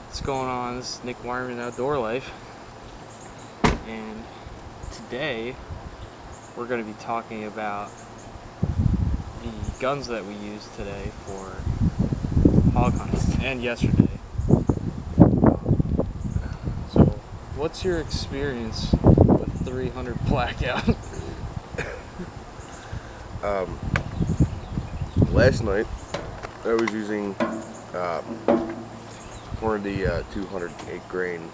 What's going on? This is Nick Wyman, Outdoor Life, and today we're going to be talking about the guns that we used today for hog hunting and yesterday. So, what's your experience with 300 Blackout? Last night I was using one of the 208 grain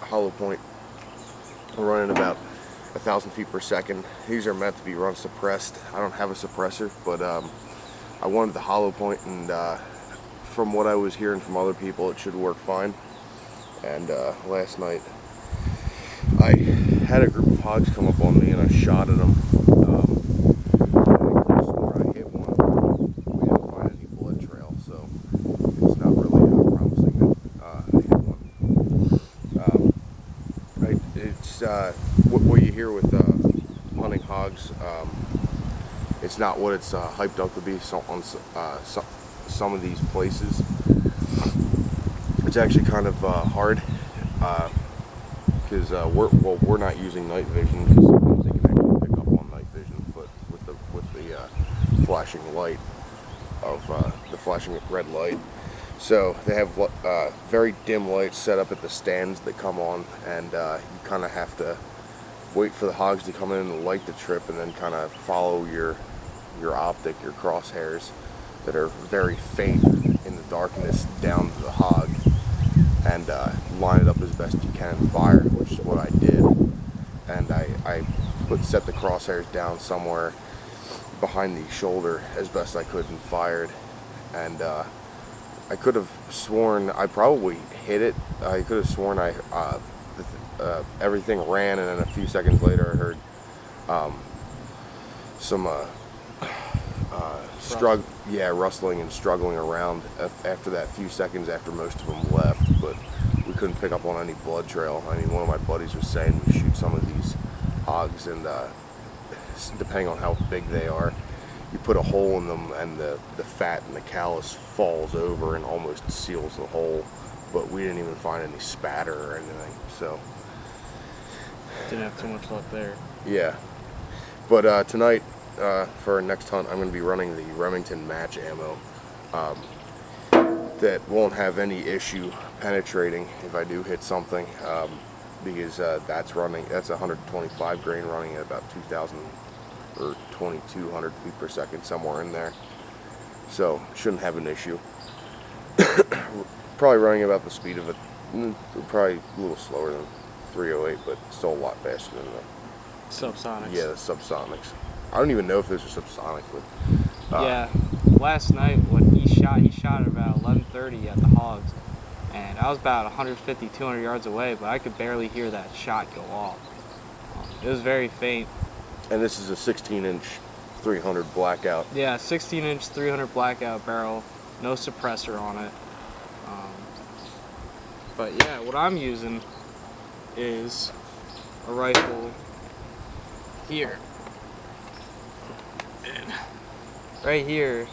hollow point. We're running about 1,000 feet per second. These are meant to be run suppressed. I don't have a suppressor, but I wanted the hollow point, and from what I was hearing from other people, it should work fine. And last night I had a group of hogs come up on me, and I shot at them. I hit one. We didn't find any blood trail, so it's not really promising that I hit one. It's what you hear with hunting hogs. It's not what it's hyped up to be. So on some of these places, it's actually kind of hard because we're not using night vision, because sometimes they can actually pick up on night vision, but with the flashing light of the flashing red light. So they have very dim lights set up at the stands that come on, and you kind of have to wait for the hogs to come in and light the trip, and then kind of follow your optic, your crosshairs that are very faint in the darkness down to the hog, and line it up as best you can and fire, which is what I did. And I set the crosshairs down somewhere behind the shoulder as best I could and fired. And I could have sworn I probably hit it. I could have sworn everything ran, and then a few seconds later I heard some rustling and struggling around after that few seconds after most of them left, but we couldn't pick up on any blood trail. I mean, one of my buddies was saying we shoot some of these hogs, and depending on how big they are, you put a hole in them, and the fat and the callus falls over and almost seals the hole, but we didn't even find any spatter or anything, so Didn't have too much left there. yeah. But tonight, for our next hunt, I'm going to be running the Remington match ammo that won't have any issue penetrating if I do hit something, because that's 125 grain running at about 2,000 or 2,200 feet per second, somewhere in there. So shouldn't have an issue. Probably running about the speed of it, probably a little slower than 308, but still a lot faster than the Subsonics. Yeah, the subsonics. I don't even know if those are subsonic, but yeah, last night when he shot at about 11:30 at the hogs, and I was about 150, 200 yards away, but I could barely hear that shot go off. It was very faint. And this is a 16-inch 300 Blackout. Yeah, 16-inch 300 Blackout barrel, no suppressor on it. But yeah, what I'm using is a rifle here. And right here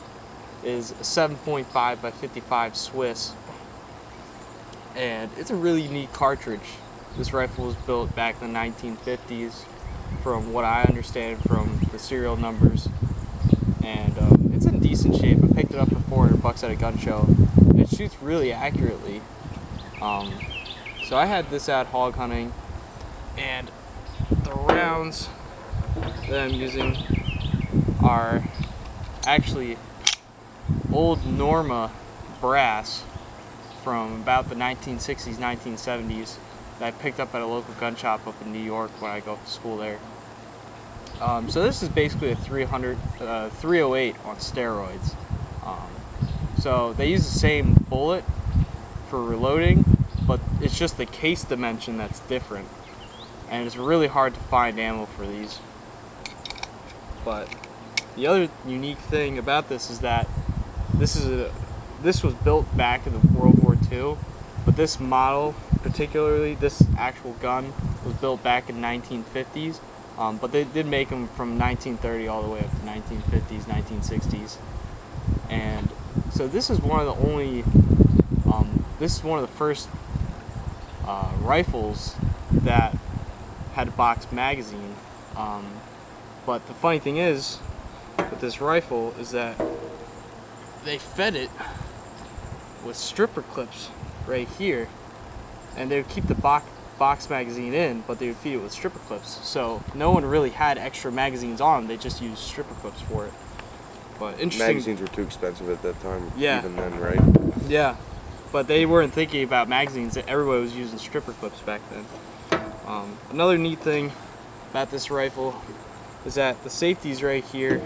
is a 7.5 by 55 Swiss, and it's a really unique cartridge. This rifle was built back in the 1950s, from what I understand from the serial numbers, and it's in decent shape. I picked it up for $400 at a gun show. It shoots really accurately. So I had this out hog hunting, and the rounds that I'm using are actually old Norma brass from about the 1960s, 1970s that I picked up at a local gun shop up in New York when I go to school there. So this is basically a 308 on steroids. So they use the same bullet for reloading, but it's just the case dimension that's different, and it's really hard to find ammo for these. But the other unique thing about this is that this was built back in the World War II, but this model particularly, this actual gun was built back in 1950s, but they did make them from 1930 all the way up to 1950s, 1960s. And so this is one of the only, this is one of the first rifles that had a box magazine. But the funny thing is, with this rifle, is that they fed it with stripper clips right here, and they would keep the box magazine in, but they would feed it with stripper clips. So no one really had extra magazines on; they just used stripper clips for it. But interesting. Magazines were too expensive at that time. Yeah. Even then, right? Yeah, but they weren't thinking about magazines. That everybody was using stripper clips back then. Another neat thing about this rifle is that the safety's right here,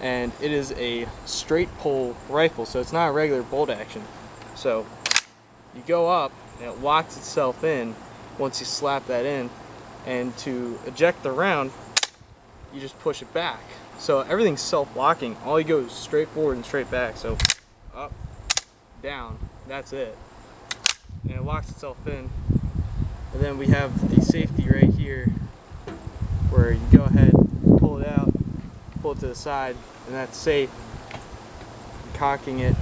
and it is a straight pull rifle, so it's not a regular bolt action. So you go up and it locks itself in once you slap that in, and to eject the round you just push it back. So everything's self-locking. All you go is straight forward and straight back. So up, down, that's it. And it locks itself in. And then we have the safety right here where you go ahead, pull it out, pull it to the side, and that's safe. Cocking it,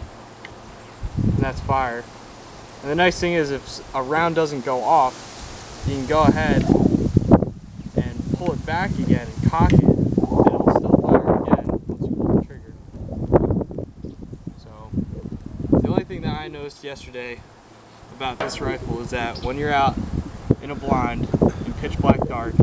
and that's fire. And the nice thing is, if a round doesn't go off, you can go ahead and pull it back again and cock it, and it'll still fire again once you pull the trigger. So the only thing that I noticed yesterday about this rifle is that when you're out in a blind in pitch black dark,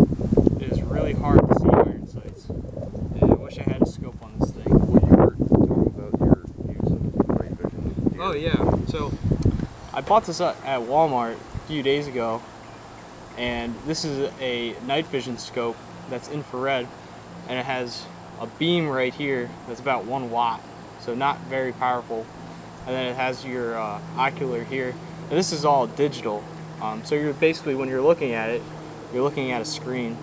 it is really hard to see iron sights. And I wish I had a scope on this thing. Well, you were talking about your use of night vision. Oh yeah, so I bought this at Walmart a few days ago, and this is a night vision scope that's infrared, and it has a beam right here that's about 1 watt, so not very powerful. And then it has your ocular here, and this is all digital. So you're basically, when you're looking at it, you're looking at a screen.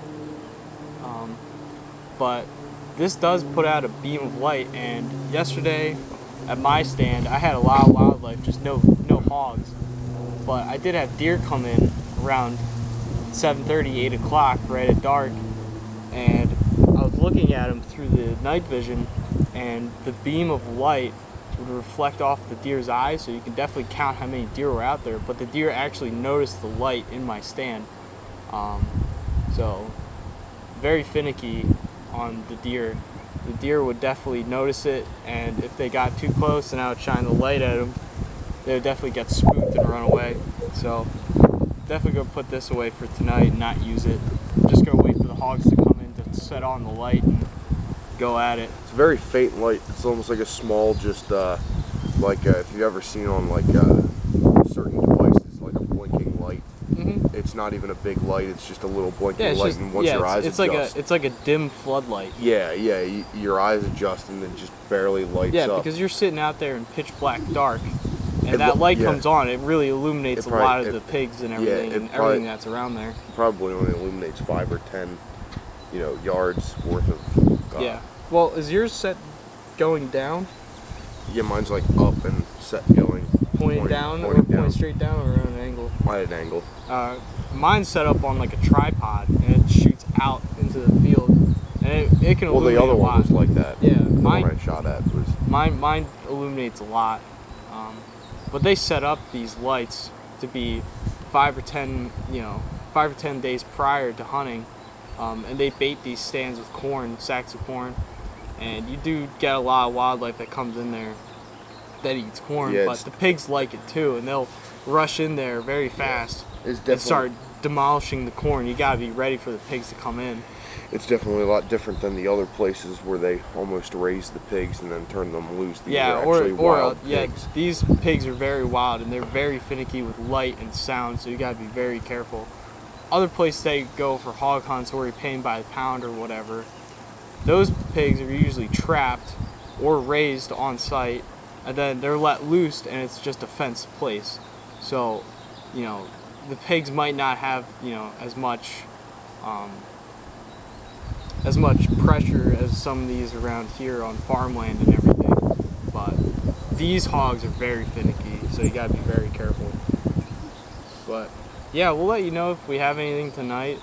But this does put out a beam of light, and yesterday at my stand I had a lot of wildlife, just no hogs. But I did have deer come in around 7:30, 8 o'clock, right at dark, and I was looking at them through the night vision, and the beam of light would reflect off the deer's eyes, so you can definitely count how many deer were out there. But the deer actually noticed the light in my stand, so very finicky on the deer. The deer would definitely notice it, and if they got too close and I would shine the light at them, they would definitely get spooked and run away. So definitely gonna put this away for tonight and not use it. Just gonna wait for the hogs to come in to set on the light and go at it. It's a very faint light. It's almost like a small, just like if you've ever seen on like certain devices, like a blinking light. Mm-hmm. It's not even a big light. It's just a little blinking Yeah, it's light, just, and once your eyes it's adjust, like a dim floodlight. yeah, your eyes adjust, and it just barely lights Yeah, up. because you're sitting out there in pitch black dark, and It that lo- light yeah. comes on. It really illuminates It a lot probably- of it- the pigs and yeah, everything, it and probably- everything that's around there. Probably only illuminates 5 or 10, yards worth of. Yeah. Well, is yours set going down, Yeah, mine's like up and set going. pointing down, or pointing pointing straight down, or at an angle? At an angle. Mine's set up on like a tripod, and it shoots out into the field, and it can Well, illuminate the other a lot. one was like that. Yeah, The mine- one I shot at was. Mine illuminates a lot, but they set up these lights to be 5 or 10 days prior to hunting, and they bait these stands with corn, sacks of corn, and you do get a lot of wildlife that comes in there that eats corn, Yeah, but it's- the pigs like it too, and they'll rush in there very fast It's and definitely. start demolishing the corn. You gotta be ready for the pigs to come in. It's definitely a lot different than the other places where they almost raise the pigs and then turn them loose. These Yeah, are or actually wild yeah, pigs. these pigs are very wild, and they're very finicky with light and sound, so you gotta be very careful. Other places they go for hog hunts where you're paying by the pound or whatever, those pigs are usually trapped or raised on site, and then they're let loose, and it's just a fenced place. So, the pigs might not have, as much pressure as some of these around here on farmland and everything. But these hogs are very finicky, so you gotta be very careful. But yeah, we'll let you know if we have anything tonight.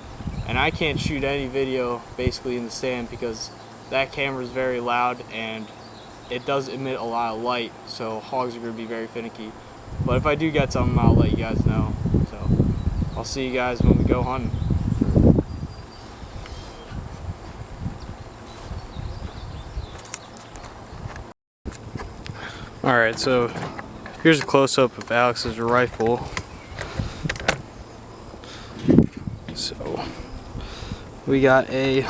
And I can't shoot any video basically in the stand because that camera is very loud and it does emit a lot of light, so hogs are going to be very finicky. But if I do get something, I'll let you guys know. So I'll see you guys when we go hunting. Alright, so here's a close-up of Alex's rifle. So we got a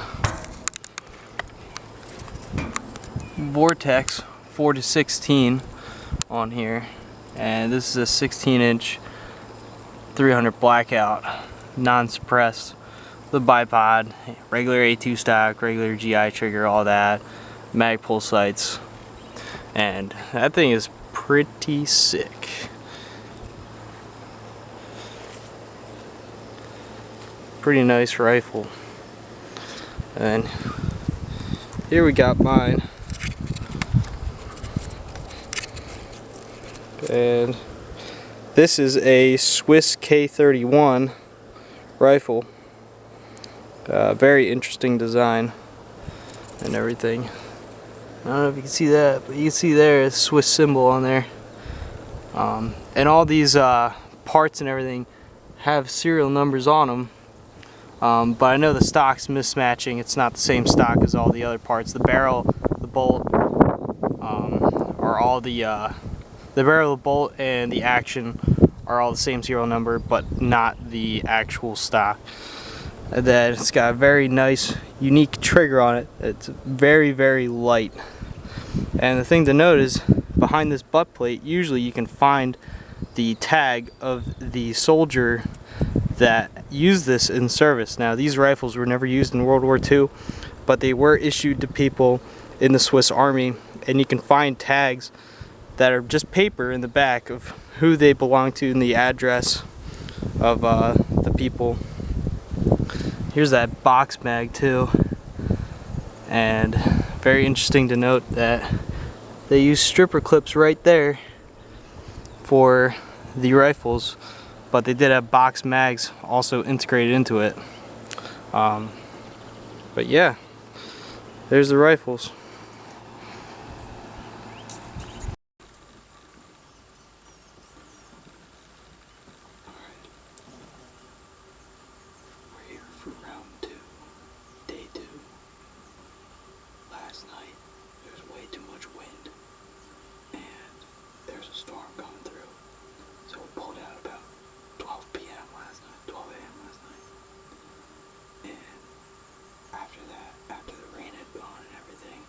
Vortex 4-16 on here, and this is a 16-inch 300 blackout, non-suppressed, the bipod, regular A2 stock, regular GI trigger, all that, Magpul sights, and that thing is pretty sick. Pretty nice rifle. And here we got mine. And this is a Swiss K31 rifle. Very interesting design and everything. I don't know if you can see that, but you can see there a Swiss symbol on there. And all these parts and everything have serial numbers on them. But I know the stock's mismatching. It's not the same stock as all the other parts. The barrel, the bolt, are all the barrel, the bolt, and the action are all the same serial number, but not the actual stock. And then it's got a very nice, unique trigger on it. It's very, very light. And the thing to note is, behind this butt plate, usually you can find the tag of the soldier that used this in service. Now, these rifles were never used in World War II, but they were issued to people in the Swiss Army, and you can find tags that are just paper in the back of who they belong to and the address of the people. Here's that box mag too, and very interesting to note that they use stripper clips right there for the rifles, but they did have box mags also integrated into it. But yeah, there's the rifles. We're here for round 2, day 2. Last night there was way too much wind and there's a storm coming through, so we pulled out about 12 p.m. last night, 12 a.m. last night. And after that, after the rain had gone and everything,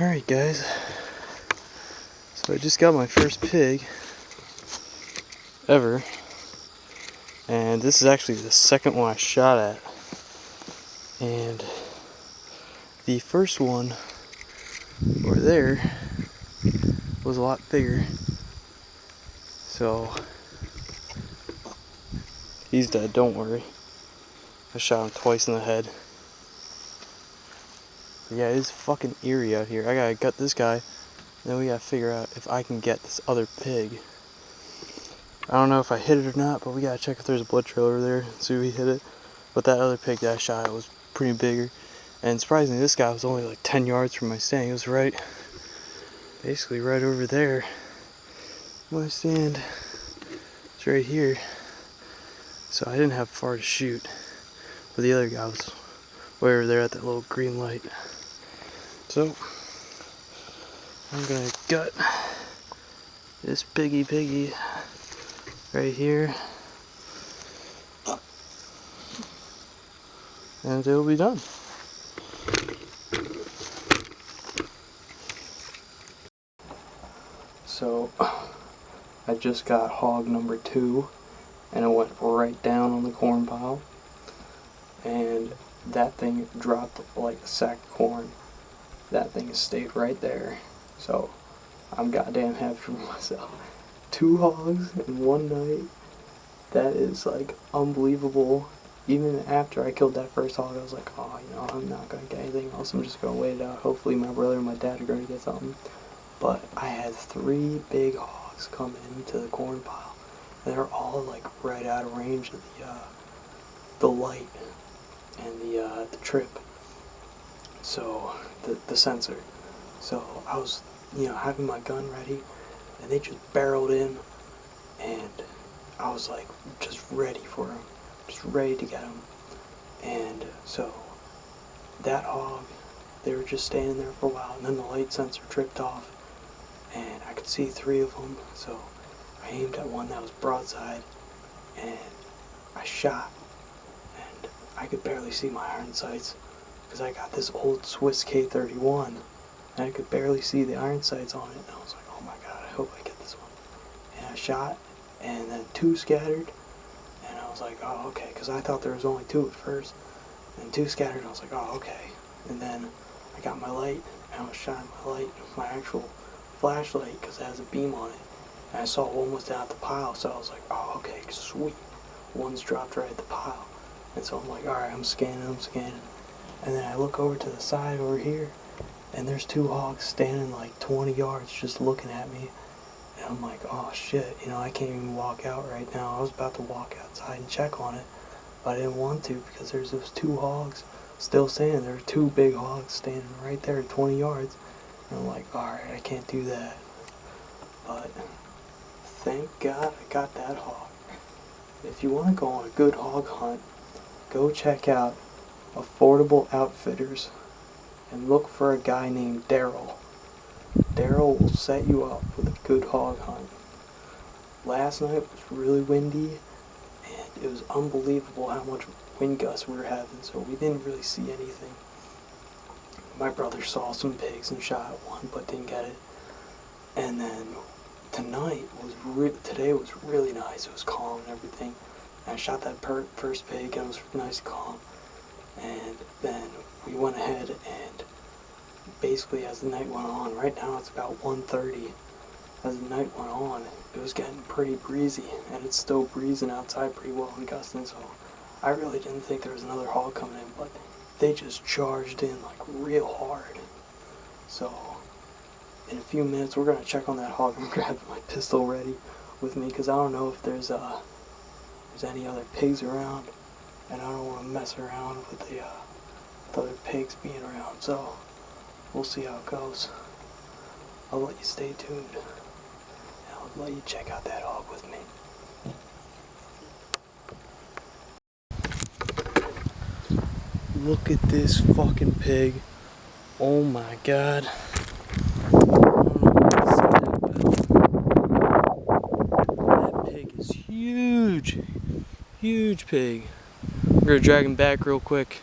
Alright guys, so I just got my first pig ever, and this is actually the second one I shot at, and the first one over there was a lot bigger, so he's dead, don't worry. I shot him twice in the head. But yeah, it's fucking eerie out here. I gotta gut this guy, and then we gotta figure out if I can get this other pig. I don't know if I hit it or not, but we gotta check if there's a blood trail over there and see if we hit it. But that other pig that I shot was pretty bigger. And surprisingly, this guy was only like 10 yards from my stand. He was basically right over there. My stand is right here. So I didn't have far to shoot. But the other guy was way over there at that little green light. So, I'm gonna gut this piggy right here, and it'll be done. So, I just got hog number 2, and it went right down on the corn pile, and that thing dropped like a sack of corn. That thing stayed right there, so I'm goddamn happy with myself. 2 hogs in one night, that is like unbelievable. Even after I killed that first hog, I was like, oh, you know, I'm not gonna get anything else, I'm just gonna wait it out. Hopefully my brother and my dad are gonna get something. But I had 3 big hogs come into the corn pile. They're all like right out of range of the light and the trip. So the sensor. So I was, you know, having my gun ready, and they just barreled in, and I was like just ready for them, just ready to get them. And so that hog, they were just standing there for a while, and then the light sensor tripped off, and I could see 3 of them. So I aimed at one that was broadside, and I shot, and I could barely see my iron sights, because I got this old Swiss K31, and I could barely see the iron sights on it, and I was like, oh my god, I hope I get this one. And I shot, and then 2 scattered, and I was like, oh okay, because I thought there was only 2 at first, and 2 scattered, and I was like, oh okay. And then I got my light, and I was shining my light, my actual flashlight, because it has a beam on it, and I saw one was down at the pile, so I was like, oh okay, sweet. One's dropped right at the pile. And so I'm like, alright, I'm scanning. And then I look over to the side over here, and there's 2 hogs standing like 20 yards just looking at me. And I'm like, oh shit, you know, I can't even walk out right now. I was about to walk outside and check on it, but I didn't want to, because there's those 2 hogs still standing. There are 2 big hogs standing right there at 20 yards. And I'm like, alright, I can't do that. But thank God I got that hog. If you want to go on a good hog hunt, go check out Affordable Outfitters and look for a guy named Daryl. Daryl will set you up with a good hog hunt. Last night was really windy, and it was unbelievable how much wind gusts we were having, so we didn't really see anything. My brother saw some pigs and shot one, but didn't get it. And then today was really nice. It was calm and everything. And I shot that first pig, and it was nice and calm. And then we went ahead, and basically as the night went on, right now it's about 1:30. As the night went on, it was getting pretty breezy, and it's still breezing outside pretty well and gusting, so I really didn't think there was another hog coming in, but they just charged in like real hard. So in a few minutes we're going to check on that hog. I'm grabbing my pistol ready with me, because I don't know if there's any other pigs around, and I don't want to mess around with the other pigs being around, so we'll see how it goes. I'll let you stay tuned, and I'll let you check out that hog with me. Look at this fucking pig. Oh my god. I don't know what to say, but that pig is huge. Huge pig. We're gonna drag him back real quick.